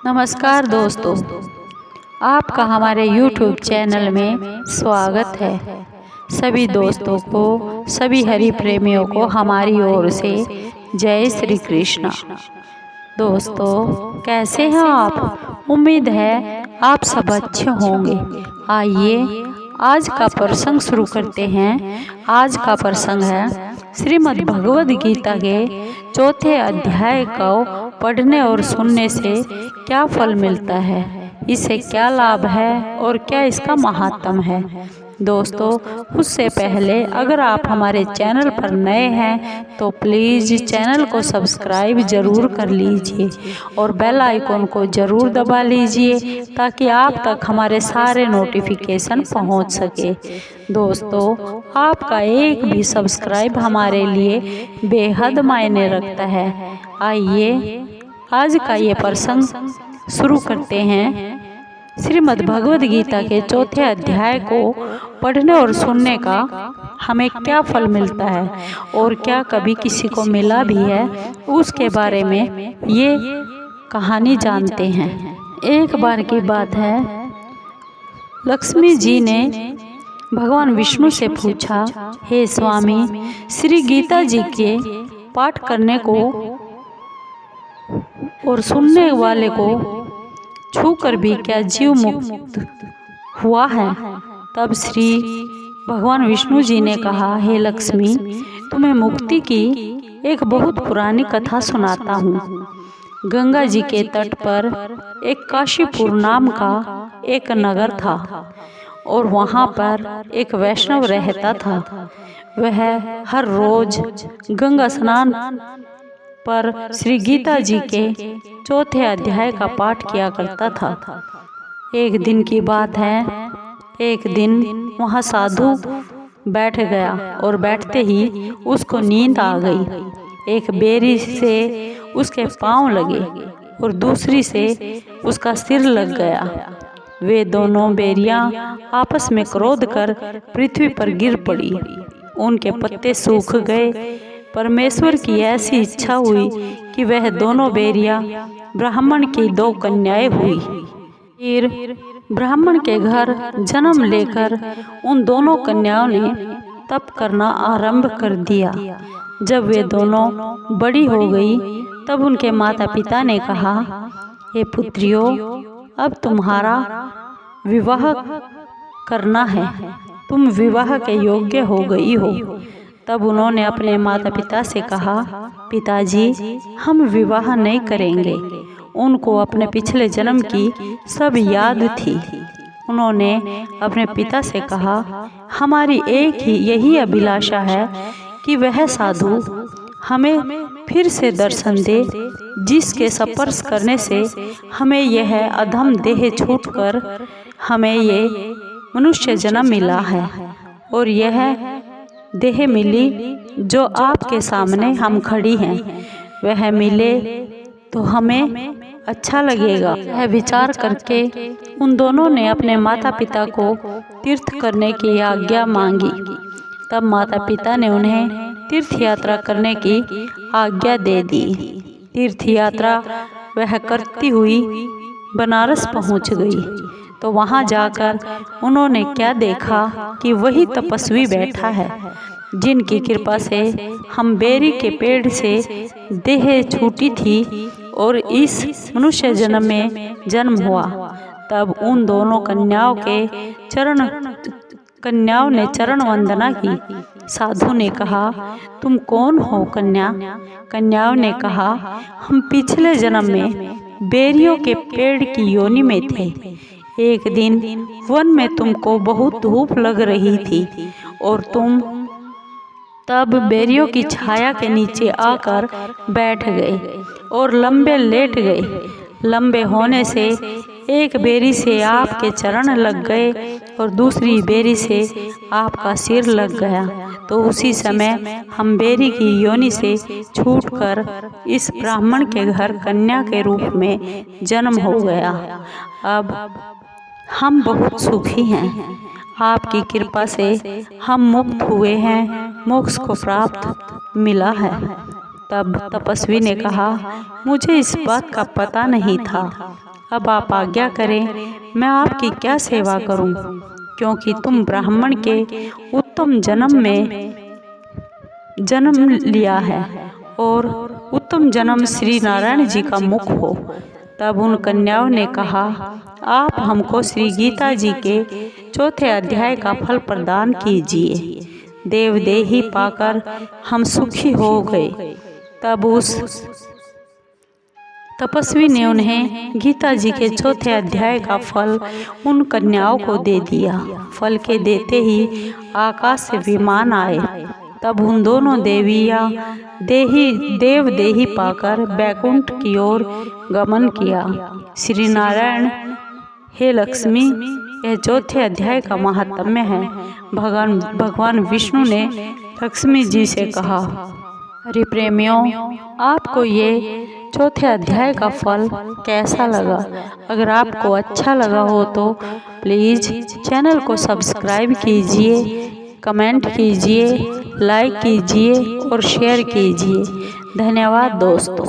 नमस्कार दोस्तों, आपका हमारे YouTube चैनल में स्वागत है। सभी दोस्तों को, सभी हरि प्रेमियों को हमारी ओर से जय श्री कृष्ण। दोस्तों, कैसे हैं आप? उम्मीद है आप सब अच्छे होंगे। आइए आज का प्रसंग शुरू करते हैं। आज का प्रसंग है श्रीमद् भगवद गीता के चौथे अध्याय को पढ़ने और सुनने से क्या फल मिलता है, इससे क्या लाभ है और क्या इसका महात्म है। दोस्तों, उससे पहले अगर आप हमारे चैनल पर नए हैं तो प्लीज़ चैनल को सब्सक्राइब ज़रूर कर लीजिए और बेल आइकॉन को ज़रूर दबा लीजिए ताकि आप तक हमारे सारे नोटिफिकेशन पहुंच सके। दोस्तों, आपका एक भी सब्सक्राइब हमारे लिए बेहद मायने रखता है। आइए आज का ये प्रसंग शुरू करते हैं। श्रीमद् भगवद गीता के चौथे अध्याय को पढ़ने और सुनने का हमें क्या फल मिलता है और क्या कभी किसी को मिला भी है, उसके बारे में ये कहानी जानते हैं। एक बार की बात है, लक्ष्मी जी ने भगवान विष्णु से पूछा, हे स्वामी, श्री गीता जी के पाठ करने को और सुनने वाले को छूकर भी क्या जीव मुक्त हुआ है? तब श्री भगवान विष्णु जी ने कहा, हे लक्ष्मी, तुम्हें मुक्ति की एक बहुत पुरानी कथा सुनाता हूँ। गंगा जी के तट पर एक काशीपुर नाम का एक नगर था और वहाँ पर एक वैष्णव रहता था। वह हर रोज गंगा स्नान पर श्री गीता जी के चौथे अध्याय का पाठ किया करता था। एक दिन की बात है, एक दिन वहाँ साधु बैठ गया और बैठते ही उसको नींद आ गई। एक बेरी से उसके पांव लगे और दूसरी से उसका सिर लग गया। वे दोनों बेरियां आपस में क्रोध कर पृथ्वी पर गिर पड़ी। उनके पत्ते सूख गए। परमेश्वर की ऐसी इच्छा हुई कि वह दोनों बेरियां ब्राह्मण की दो कन्याएं हुई। फिर ब्राह्मण के घर जन्म लेकर उन दोनों कन्याओं ने तप करना आरंभ कर दिया। जब वे दोनों बड़ी हो गई तब उनके माता पिता ने कहा, हे पुत्रियों, अब तुम्हारा विवाह करना है, तुम विवाह के योग्य हो गई हो। तब उन्होंने अपने माता पिता से कहा, पिताजी, हम विवाह नहीं करेंगे। उनको अपने पिछले जन्म की सब याद थी। उन्होंने अपने पिता से कहा, हमारी एक ही यही अभिलाषा है कि वह साधु हमें फिर से दर्शन दे, जिसके स्पर्श करने से हमें यह अधम देह छूटकर हमें ये मनुष्य जन्म मिला है और यह देह मिली जो आपके सामने हम खड़ी हैं, वह मिले तो हमें अच्छा लगेगा। यह विचार करके उन दोनों ने अपने माता पिता को तीर्थ करने की आज्ञा मांगी। तब माता पिता ने उन्हें तीर्थ यात्रा करने की आज्ञा दे दी। तीर्थ यात्रा वह करती हुई बनारस पहुंच गई तो वहां जाकर उन्होंने क्या देखा कि वही तपस्वी बैठा है जिनकी कृपा से हम बेरी के पेड़ से देह छूटी थी और इस मनुष्य जन्म में जन्म हुआ। तब उन दोनों कन्याओं ने चरण वंदना की। साधु ने कहा, तुम कौन हो कन्या? कन्याओं ने कहा, हम पिछले जन्म में बेरियों के पेड़ की योनि में थे। एक दिन वन में तुमको बहुत धूप लग रही थी और तुम तब बेरियों की छाया के नीचे आकर बैठ गए और लंबे लेट गए। लंबे होने से एक बेरी से आपके चरण लग गए और दूसरी बेरी से आपका सिर लग गया। तो उसी समय हम बेरी की योनि से छूटकर इस ब्राह्मण के घर कन्या के रूप में जन्म हो गया। अब हम बहुत सुखी हैं। आपकी कृपा से हम मुक्त हुए हैं, मोक्ष को प्राप्त मिला है। तब तपस्वी ने कहा, मुझे इस बात का पता नहीं था। अब आप आज्ञा करें, मैं आपकी क्या सेवा करूं, क्योंकि तुम ब्राह्मण के उत्तम जन्म में जन्म लिया है और उत्तम जन्म श्री नारायण जी का मुख हो। तब उन कन्याओं ने कहा, आप हमको श्री गीता जी के 4 अध्याय का फल प्रदान कीजिए। देवदेही पाकर हम सुखी हो गए। तब उस तपस्वी ने उन्हें गीता जी के 4 अध्याय का फल उन कन्याओं को दे दिया। फल के देते ही आकाश से विमान आए। तब उन दोनों देवदेही पाकर बैकुंठ की ओर गमन किया। श्री नारायण, हे लक्ष्मी, यह 4 अध्याय का महात्म्य है। भगवान विष्णु ने लक्ष्मी जी से कहा, अरे प्रेमियों, आपको ये 4 अध्याय का फल कैसा लगा? अगर आपको अच्छा लगा हो तो प्लीज़ चैनल को सब्सक्राइब कीजिए, कमेंट कीजिए, लाइक कीजिए और शेयर कीजिए। धन्यवाद दोस्तों।